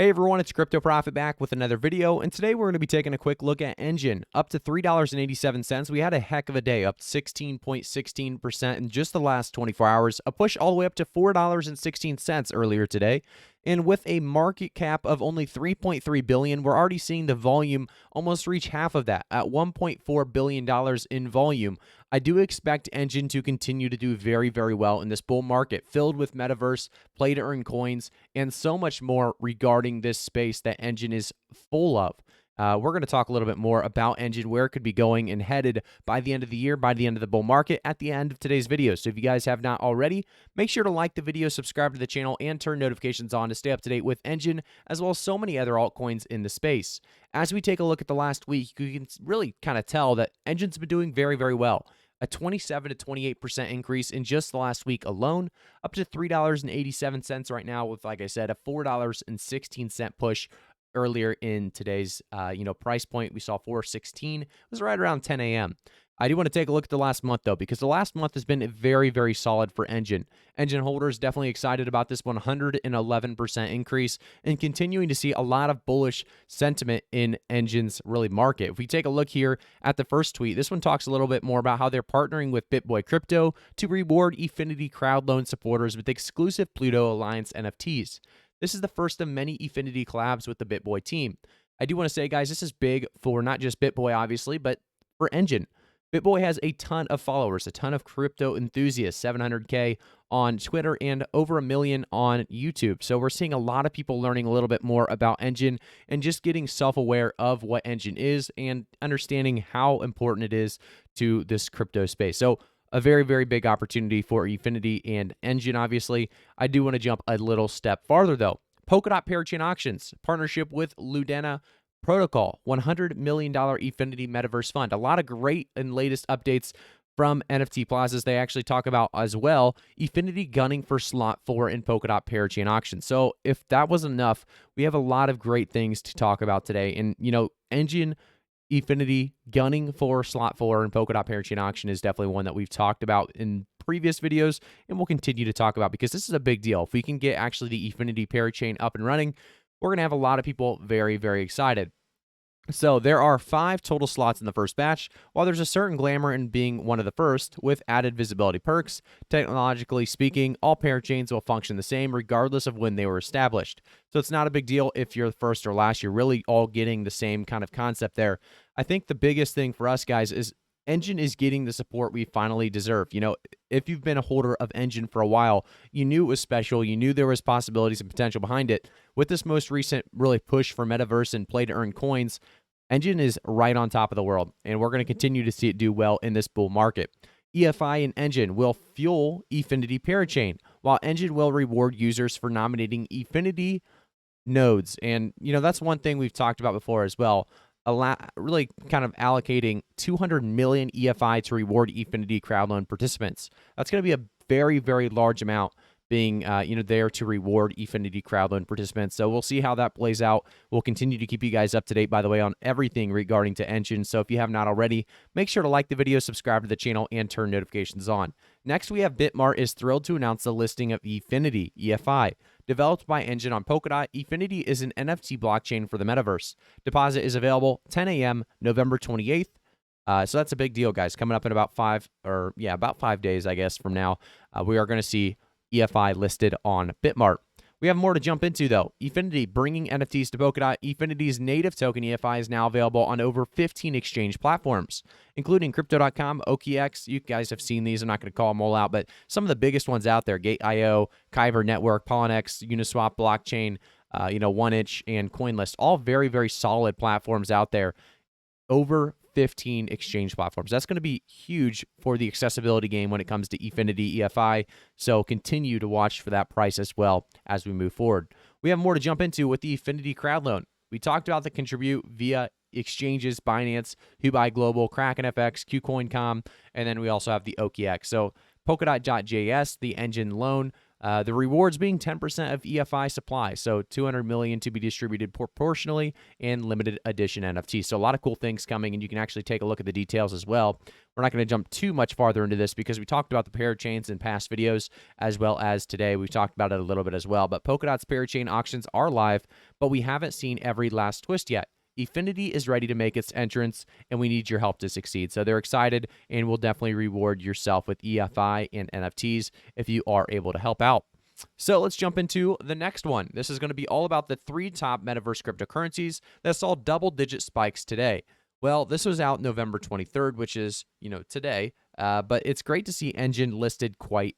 Hey everyone, it's Crypto Profit back with another video, and today we're going to be taking a quick look at Enjin, up to $3.87. We had a heck of a day, up 16.16% in just the last 24 hours, a push all the way up to $4.16 earlier today. And with a market cap of only $3.3 billion, we're already seeing the volume almost reach half of that at $1.4 billion in volume. I do expect Enjin to continue to do very, very well in this bull market filled with metaverse, play to earn coins, and so much more regarding this space that Enjin is full of. We're going to talk a little bit more about Enjin, where it could be going and headed by the end of the year, by the end of the bull market, at the end of today's video. So if you guys have not already, make sure to like the video, subscribe to the channel, and turn notifications on to stay up to date with Enjin, as well as so many other altcoins in the space. As we take a look at the last week, you can really kind of tell that Enjin's been doing very, very well. A 27 to 28% increase in just the last week alone, up to $3.87 right now with, like I said, a $4.16 push earlier in today's price point. We saw 416. It was right around 10 a.m. I do want to take a look at the last month, though, because the last month has been very, very solid for Enjin. Enjin holders definitely excited about this 111% increase and continuing to see a lot of bullish sentiment in Enjin's really market. If we take a look here at the first tweet, this one talks a little bit more about how they're partnering with BitBoy Crypto to reward Efinity crowd loan supporters with exclusive Pluto Alliance NFTs. This is the first of many Efinity collabs with the BitBoy team. I do want to say, guys, this is big for not just BitBoy, obviously, but for Enjin. BitBoy has a ton of followers, a ton of crypto enthusiasts, 700K on Twitter and over 1 million on YouTube. So we're seeing a lot of people learning a little bit more about Enjin and just getting self-aware of what Enjin is and understanding how important it is to this crypto space. So a very, very big opportunity for Efinity and Enjin, obviously. I do want to jump a little step farther, though. Polkadot Parachain Auctions, partnership with Ludena Protocol, $100 million Efinity Metaverse Fund. A lot of great and latest updates from NFT plazas. They actually talk about as well Efinity gunning for slot 4 in Polkadot Parachain Auction. So if that wasn't enough, we have a lot of great things to talk about today. And, Enjin, Efinity gunning for slot 4 in Polkadot Parachain Auction is definitely one that we've talked about in previous videos and we'll continue to talk about because this is a big deal. If we can get actually the Efinity Parachain up and running, we're going to have a lot of people very, very excited. So there are 5 total slots in the first batch. While there's a certain glamour in being one of the first, with added visibility perks, technologically speaking, all parachains will function the same regardless of when they were established. So it's not a big deal if you're the first or last. You're really all getting the same kind of concept there. I think the biggest thing for us, guys, is Enjin is getting the support we finally deserve. If you've been a holder of Enjin for a while, you knew it was special. You knew there was possibilities and potential behind it. With this most recent really push for metaverse and play to earn coins, Enjin is right on top of the world, and we're going to continue to see it do well in this bull market. EFI and Enjin will fuel Efinity Parachain, while Enjin will reward users for nominating Efinity nodes. And, that's one thing we've talked about before as well. Really kind of allocating 200 million EFI to reward Efinity crowd loan participants. That's going to be a very, very large amount being there to reward Efinity crowd loan participants. So we'll see how that plays out. We'll continue to keep you guys up to date, by the way, on everything regarding to Enjin. So if you have not already, make sure to like the video, subscribe to the channel, and turn notifications on. Next, we have Bitmart is thrilled to announce the listing of Efinity, EFI. Developed by Enjin on Polkadot, Efinity is an NFT blockchain for the metaverse. Deposit is available 10 a.m. November 28th. So that's a big deal, guys. Coming up in about 5 days, I guess, from now, we are going to see EFI listed on Bitmart. We have more to jump into, though. Efinity bringing NFTs to Polkadot. Efinity's native token EFI is now available on over 15 exchange platforms, including Crypto.com, OKX. You guys have seen these. I'm not going to call them all out, but some of the biggest ones out there: Gate.io, Kyber Network, Polynex, Uniswap Blockchain, 1inch, and Coinlist. All very, very solid platforms out there. Over 15 exchange platforms. That's going to be huge for the accessibility game when it comes to Efinity EFI. So continue to watch for that price as well as we move forward. We have more to jump into with the Efinity crowd loan. We talked about the contribute via exchanges, Binance, Hubai Global, Kraken FX, KuCoin.com, and then we also have the OKX. So Polkadot.js, the Enjin loan, The rewards being 10% of EFI supply, so 200 million to be distributed proportionally in limited edition NFTs. So a lot of cool things coming, and you can actually take a look at the details as well. We're not going to jump too much farther into this because we talked about the parachains in past videos, as well as today. We've talked about it a little bit as well. But Polkadot's parachain auctions are live, but we haven't seen every last twist yet. Efinity is ready to make its entrance, and we need your help to succeed. So they're excited, and we'll definitely reward yourself with EFI and NFTs if you are able to help out. So let's jump into the next one. This is going to be all about the 3 top metaverse cryptocurrencies that saw double-digit spikes today. Well, this was out November 23rd, which is, today. But it's great to see Enjin listed quite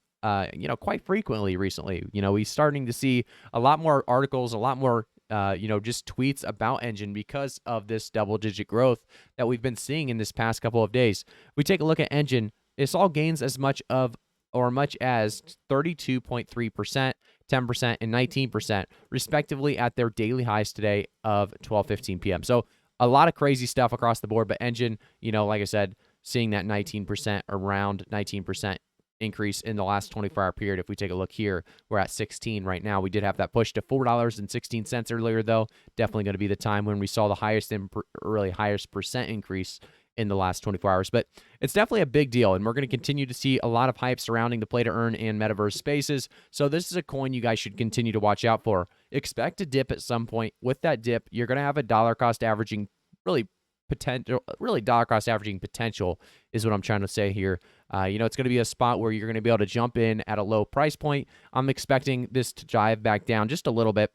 frequently recently. We're starting to see a lot more articles, a lot more just tweets about Enjin because of this double-digit growth that we've been seeing in this past couple of days. We take a look at Enjin. It saw gains as much as 32.3%, 10%, and 19%, respectively, at their daily highs today of 12:15 p.m. So a lot of crazy stuff across the board, but Enjin, like I said, seeing that 19%, around 19% increase in the last 24-hour period. If we take a look here, we're at 16 right now. We did have that push to $4.16 earlier, though. Definitely going to be the time when we saw the highest percent increase in the last 24 hours. But it's definitely a big deal, and we're going to continue to see a lot of hype surrounding the play to earn and metaverse spaces. So this is a coin you guys should continue to watch out for. Expect a dip at some point. With that dip, you're going to have a dollar cost averaging dollar cost averaging potential is what I'm trying to say here. It's going to be a spot where you're going to be able to jump in at a low price point. I'm expecting this to jive back down just a little bit.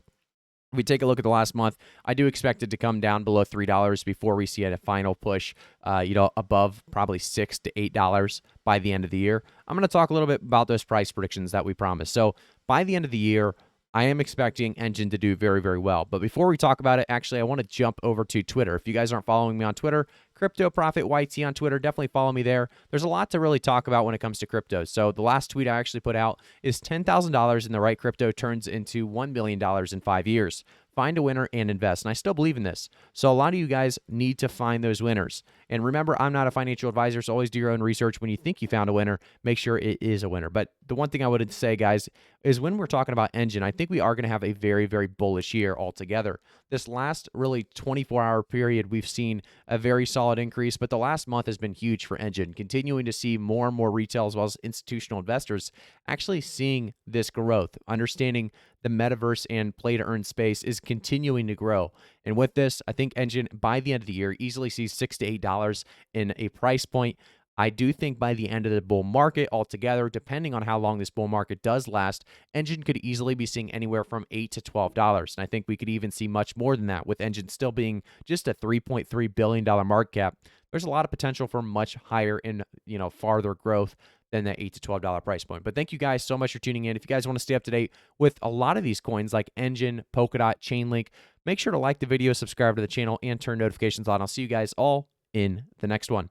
If we take a look at the last month, I do expect it to come down below $3 before we see a final push, above probably $6 to $8 by the end of the year. I'm going to talk a little bit about those price predictions that we promised. So by the end of the year, I am expecting Enjin to do very, very well. But before we talk about it, actually, I want to jump over to Twitter. If you guys aren't following me on Twitter, Crypto Profit YT on Twitter, definitely follow me there. There's a lot to really talk about when it comes to crypto. So the last tweet I actually put out is $10,000 in the right crypto turns into $1 million in 5 years. Find a winner and invest. And I still believe in this. So a lot of you guys need to find those winners. And remember, I'm not a financial advisor, so always do your own research. When you think you found a winner, make sure it is a winner. But the one thing I would say, guys, is when we're talking about Enjin, I think we are going to have a very, very bullish year altogether. This last really 24-hour period, we've seen a very solid increase, but the last month has been huge for Enjin, continuing to see more and more retail as well as institutional investors actually seeing this growth, understanding the metaverse and play-to-earn space is continuing to grow. And with this, I think Enjin, by the end of the year, easily sees $6 to $8 in a price point. I do think by the end of the bull market altogether, depending on how long this bull market does last, Enjin could easily be seeing anywhere from $8 to $12. And I think we could even see much more than that, with Enjin still being just a $3.3 billion market cap. There's a lot of potential for much higher and farther growth than that $8 to $12 price point. But thank you guys so much for tuning in. If you guys want to stay up to date with a lot of these coins like Enjin, Polkadot, Chainlink, make sure to like the video, subscribe to the channel, and turn notifications on. I'll see you guys all in the next one.